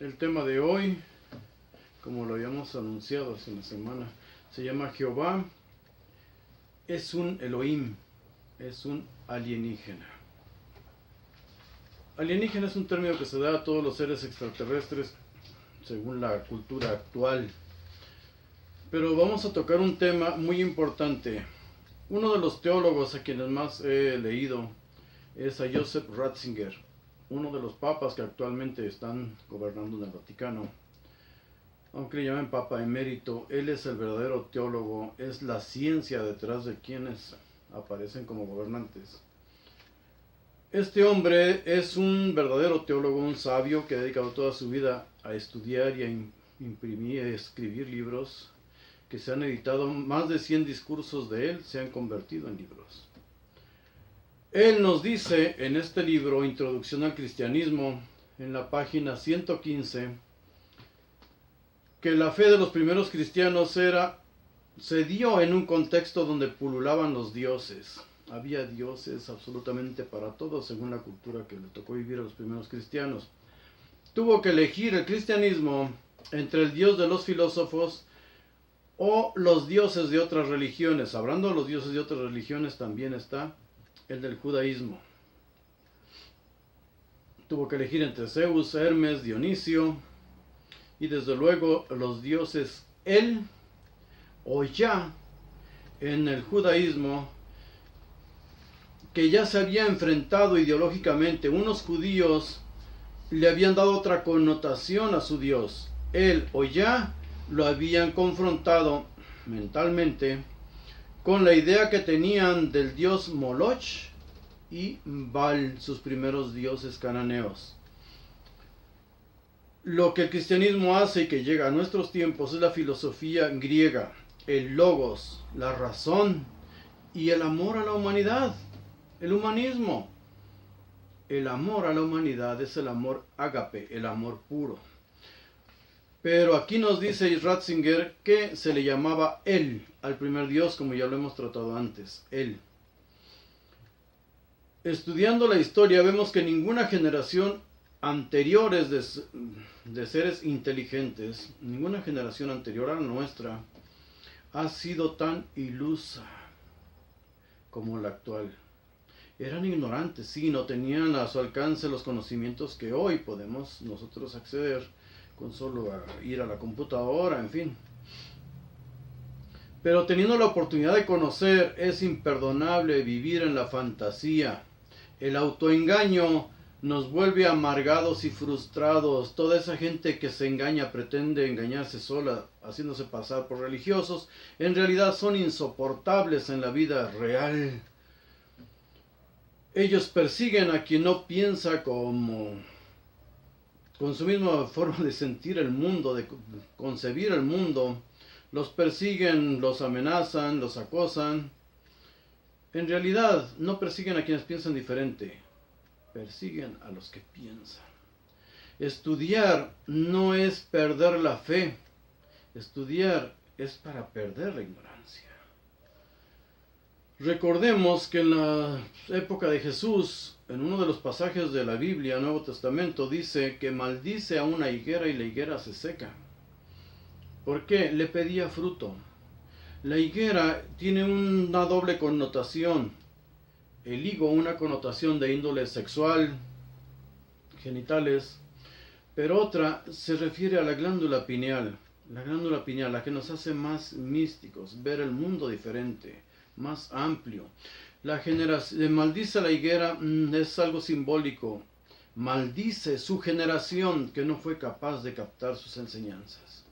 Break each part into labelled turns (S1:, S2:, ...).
S1: El tema de hoy, como lo habíamos anunciado hace una semana, se llama Jehová es un Elohim, es un alienígena. Alienígena es un término que se da a todos los seres extraterrestres según la cultura actual. Pero vamos a tocar un tema muy importante. Uno de los teólogos a quienes más he leído es a Joseph Ratzinger, uno de los papas que actualmente están gobernando en el Vaticano. Aunque le llamen papa emérito, él es el verdadero teólogo, es la ciencia detrás de quienes aparecen como gobernantes. Este hombre es un verdadero teólogo, un sabio que ha dedicado toda su vida a estudiar y a imprimir y a escribir libros que se han editado. Más de 100 discursos de él se han convertido en libros. Él nos dice en este libro, Introducción al Cristianismo, en la página 115, que la fe de los primeros cristianos se dio en un contexto donde pululaban los dioses. Había dioses absolutamente para todos, según la cultura que le tocó vivir a los primeros cristianos. Tuvo que elegir el cristianismo entre el dios de los filósofos o los dioses de otras religiones. Hablando de los dioses de otras religiones, también está el del judaísmo. Tuvo que elegir entre Zeus, Hermes, Dionisio y desde luego los dioses El o Ya en el judaísmo, que ya se había enfrentado ideológicamente. Unos judíos le habían dado otra connotación a su Dios. El o Ya lo habían confrontado mentalmente con la idea que tenían del dios Moloch y Baal, sus primeros dioses cananeos. Lo que el cristianismo hace y que llega a nuestros tiempos es la filosofía griega, el logos, la razón y el amor a la humanidad, el humanismo. El amor a la humanidad es el amor ágape, el amor puro. Pero aquí nos dice Ratzinger que se le llamaba él al primer Dios, como ya lo hemos tratado antes, él. Estudiando la historia vemos que ninguna generación anteriores de seres inteligentes, ninguna generación anterior a la nuestra, ha sido tan ilusa como la actual. Eran ignorantes, sí, no tenían a su alcance los conocimientos que hoy podemos nosotros acceder con solo ir a la computadora, en fin. Pero teniendo la oportunidad de conocer, es imperdonable vivir en la fantasía. El autoengaño nos vuelve amargados y frustrados. Toda esa gente que se engaña, pretende engañarse sola, haciéndose pasar por religiosos, en realidad son insoportables en la vida real. Ellos persiguen a quien no piensa con su misma forma de sentir el mundo, de concebir el mundo. Los persiguen, los amenazan, los acosan. En realidad no persiguen a quienes piensan diferente, persiguen a los que piensan. Estudiar no es perder la fe, estudiar es para perder la ignorancia. Recordemos que en la época de Jesús, en uno de los pasajes de la Biblia, Nuevo Testamento, dice que maldice a una higuera y la higuera se seca. ¿Por qué? Le pedía fruto. La higuera tiene una doble connotación. El higo, una connotación de índole sexual, genitales, pero otra se refiere a la glándula pineal. La glándula pineal, la que nos hace más místicos, ver el mundo diferente, más amplio. La generación, maldice a la higuera es algo simbólico. Maldice su generación que no fue capaz de captar sus enseñanzas.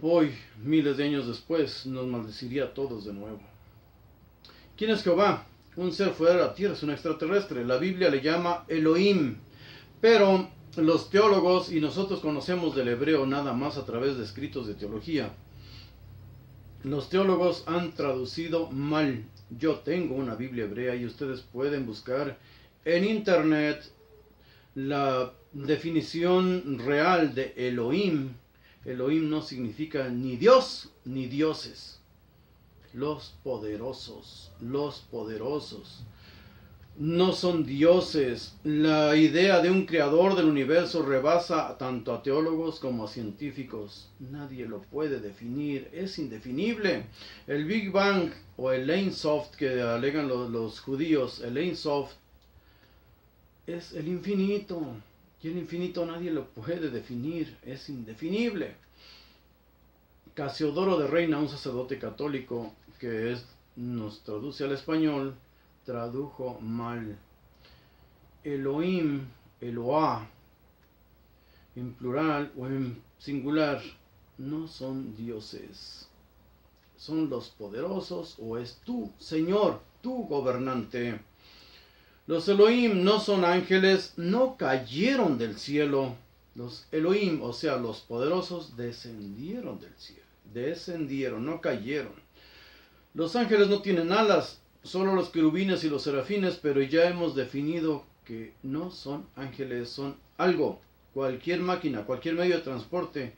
S1: Hoy, miles de años después, nos maldeciría a todos de nuevo. ¿Quién es Jehová? Un ser fuera de la tierra, es un extraterrestre. La Biblia le llama Elohim, pero los teólogos y nosotros conocemos del hebreo nada más a través de escritos de teología. Los teólogos han traducido mal. Yo tengo una Biblia hebrea y ustedes pueden buscar en internet la definición real de Elohim. Elohim no significa ni Dios ni dioses. Los poderosos, los poderosos. no son dioses. La idea de un creador del universo rebasa tanto a teólogos como a científicos. Nadie lo puede definir, es indefinible. El Big Bang o el Ein Sof que alegan los judíos, el Ein Sof es el infinito. Y el infinito nadie lo puede definir, es indefinible. Casiodoro de Reina, un sacerdote católico que nos traduce al español, tradujo mal. Elohim, Eloah, en plural o en singular, no son dioses. Son los poderosos o es tú, Señor, tú gobernante. Los Elohim no son ángeles, no cayeron del cielo. Los Elohim, o sea, los poderosos, descendieron del cielo. Descendieron, no cayeron. Los ángeles no tienen alas, solo los querubines y los serafines, pero ya hemos definido que no son ángeles, son algo, cualquier máquina, cualquier medio de transporte,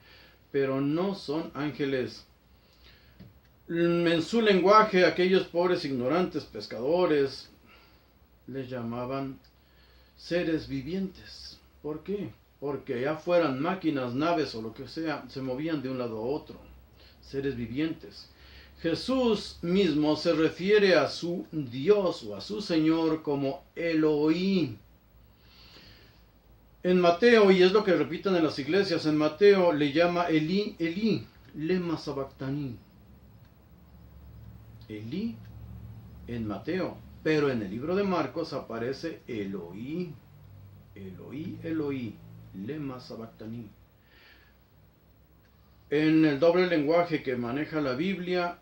S1: pero no son ángeles. En su lenguaje, aquellos pobres ignorantes pescadores les llamaban seres vivientes. ¿Por qué? Porque ya fueran máquinas, naves o lo que sea, se movían de un lado a otro. Seres vivientes. Jesús mismo se refiere a su Dios o a su Señor como Elohim. En Mateo, y es lo que repiten en las iglesias, en Mateo le llama Eli, Eli, lema sabactani. Eli en Mateo, pero en el libro de Marcos aparece Elohim, Elohim, Elohim, lema sabactani. En el doble lenguaje que maneja la Biblia,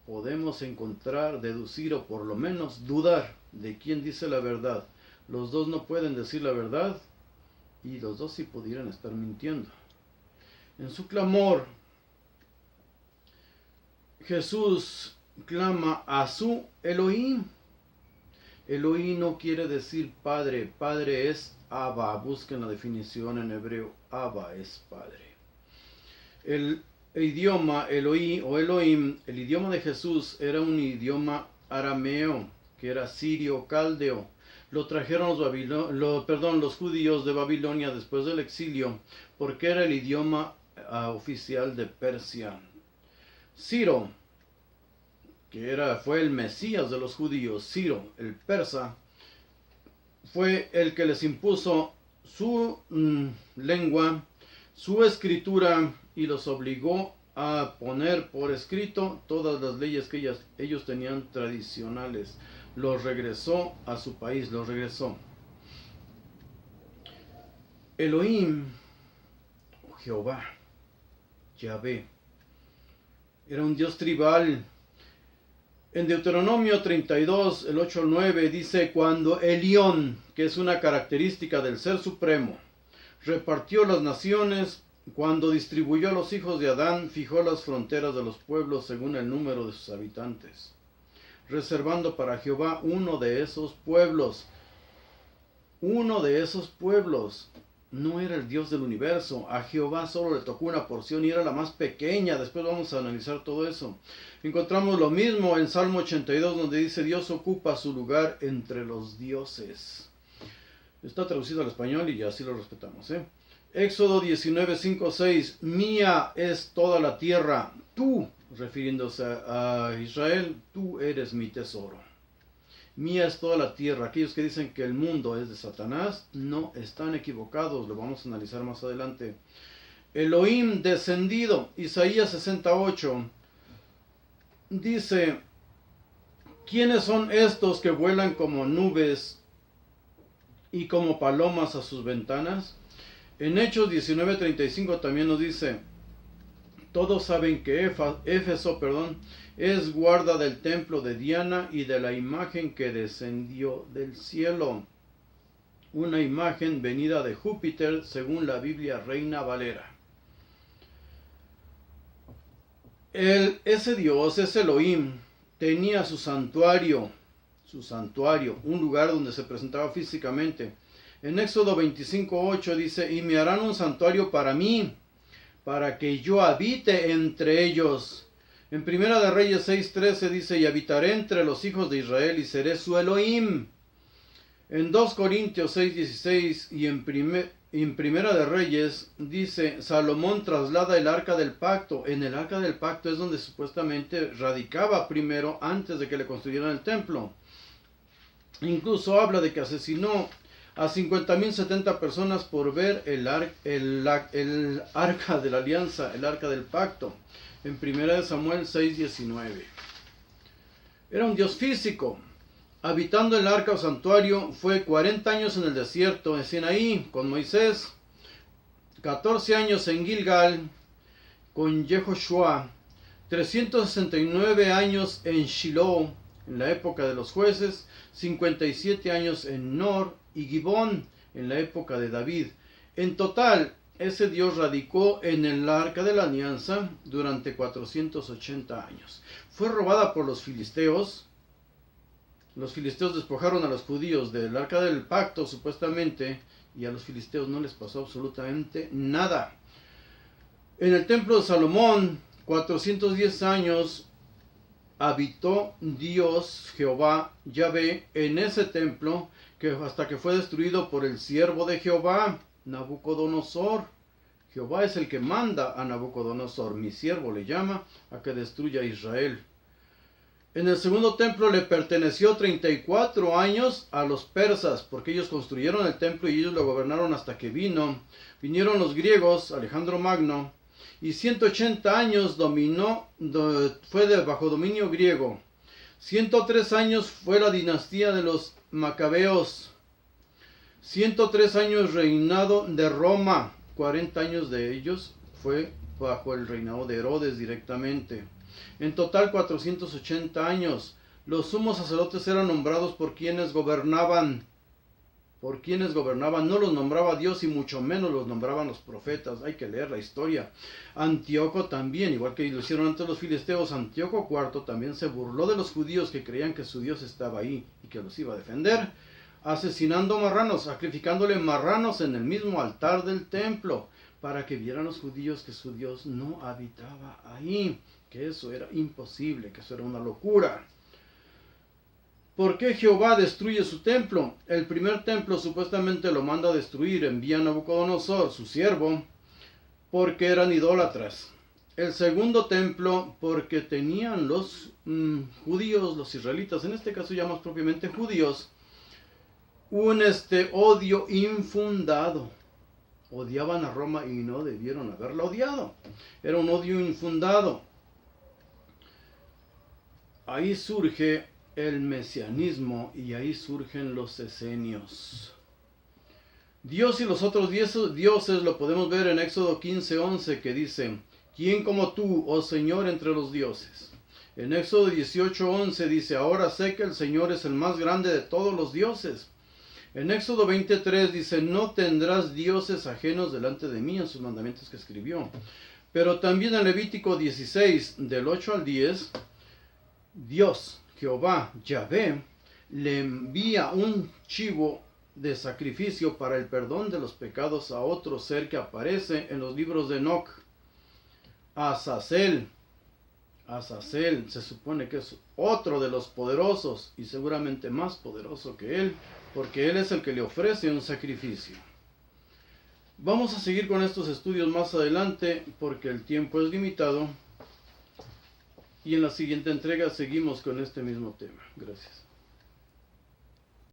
S1: podemos encontrar, deducir o por lo menos dudar de quién dice la verdad. Los dos no pueden decir la verdad y los dos sí pudieran estar mintiendo. En su clamor, Jesús clama a su Elohim. Elohim no quiere decir padre, padre es Abba. Busquen la definición en hebreo, Abba es padre. El idioma Elohim o Elohim, el idioma de Jesús era un idioma arameo, que era sirio caldeo. Lo trajeron los judíos de Babilonia después del exilio, porque era el idioma oficial de Persia. Ciro, que fue el Mesías de los judíos, Ciro, el persa, fue el que les impuso su lengua, su escritura, y los obligó a poner por escrito todas las leyes que ellos tenían tradicionales. Los regresó a su país, los regresó. Elohim, Jehová, Yahvé, era un dios tribal. En Deuteronomio 32, el 8 al 9, dice, cuando Elión, que es una característica del Ser Supremo, repartió las naciones, cuando distribuyó a los hijos de Adán, fijó las fronteras de los pueblos según el número de sus habitantes, reservando para Jehová uno de esos pueblos. Uno de esos pueblos no era el Dios del universo. A Jehová solo le tocó una porción y era la más pequeña. Después vamos a analizar todo eso. Encontramos lo mismo en Salmo 82, donde dice, Dios ocupa su lugar entre los dioses. Está traducido al español y ya así lo respetamos, Éxodo 19, 5, 6. Mía es toda la tierra. Tú, refiriéndose a Israel, tú eres mi tesoro. Mía es toda la tierra. Aquellos que dicen que el mundo es de Satanás, no están equivocados. Lo vamos a analizar más adelante. Elohim descendido. Isaías 68. Dice, ¿quiénes son estos que vuelan como nubes y como palomas a sus ventanas? En Hechos 19:35 también nos dice, todos saben que Éfeso, es guarda del templo de Diana y de la imagen que descendió del cielo. Una imagen venida de Júpiter según la Biblia Reina Valera. Ese Dios, ese Elohim, tenía su santuario, un lugar donde se presentaba físicamente. En Éxodo 25:8 dice, y me harán un santuario para mí, para que yo habite entre ellos. En Primera de Reyes 6:13 dice, y habitaré entre los hijos de Israel y seré su Elohim. En 2 Corintios 6:16 y en Primera de Reyes dice, Salomón traslada el arca del pacto. En el arca del pacto es donde supuestamente radicaba primero antes de que le construyeran el templo. Incluso habla de que asesinó a 50.070 personas por ver el arca de la alianza, el arca del pacto. En 1 Samuel 6:19. Era un Dios físico. Habitando el arca o santuario, fue 40 años en el desierto de Sinaí con Moisés, 14 años en Gilgal con Yehoshua, 369 años en Shiloh en la época de los jueces, 57 años en Nor y Gibón en la época de David. En total, ese Dios radicó en el arca de la alianza durante 480 años. Fue robada por los filisteos. Los filisteos despojaron a los judíos del arca del pacto, supuestamente, y a los filisteos no les pasó absolutamente nada. En el templo de Salomón, 410 años habitó Dios, Jehová, Yahvé, en ese templo, hasta que fue destruido por el siervo de Jehová, Nabucodonosor. Jehová es el que manda a Nabucodonosor, mi siervo le llama, a que destruya a Israel. En el segundo templo le perteneció 34 años a los persas, porque ellos construyeron el templo y ellos lo gobernaron hasta que vinieron los griegos, Alejandro Magno, y 180 años fue bajo dominio griego. 103 años fue la dinastía de los Macabeos. 103 años reinado de Roma. 40 años de ellos fue bajo el reinado de Herodes directamente. En total 480 años. Los sumos sacerdotes eran nombrados por quienes gobernaban. No los nombraba Dios y mucho menos los nombraban los profetas. Hay que leer la historia. Antíoco también, igual que lo hicieron antes los filisteos, Antíoco IV también se burló de los judíos que creían que su Dios estaba ahí y que los iba a defender, asesinando marranos, sacrificándole marranos en el mismo altar del templo, para que vieran los judíos que su Dios no habitaba ahí, que eso era imposible, que eso era una locura. ¿Por qué Jehová destruye su templo? El primer templo supuestamente lo manda a destruir, envía a Nabucodonosor, su siervo, porque eran idólatras. El segundo templo, porque tenían los judíos, los israelitas, en este caso ya más propiamente judíos, un odio infundado. Odiaban a Roma y no debieron haberla odiado. Era un odio infundado. Ahí surge el mesianismo y ahí surgen los esenios. Dios y los otros dioses lo podemos ver en Éxodo 15:11, que dice, ¿quién como tú, oh Señor, entre los dioses? En Éxodo 18:11 dice, ahora sé que el Señor es el más grande de todos los dioses. En Éxodo 20:3 dice, no tendrás dioses ajenos delante de mí, en sus mandamientos que escribió. Pero también en Levítico 16, del 8 al 10, Dios, Jehová, Yahvé, le envía un chivo de sacrificio para el perdón de los pecados a otro ser que aparece en los libros de Enoc. Azazel se supone que es otro de los poderosos y seguramente más poderoso que él, porque él es el que le ofrece un sacrificio. Vamos a seguir con estos estudios más adelante porque el tiempo es limitado y en la siguiente entrega seguimos con este mismo tema. Gracias.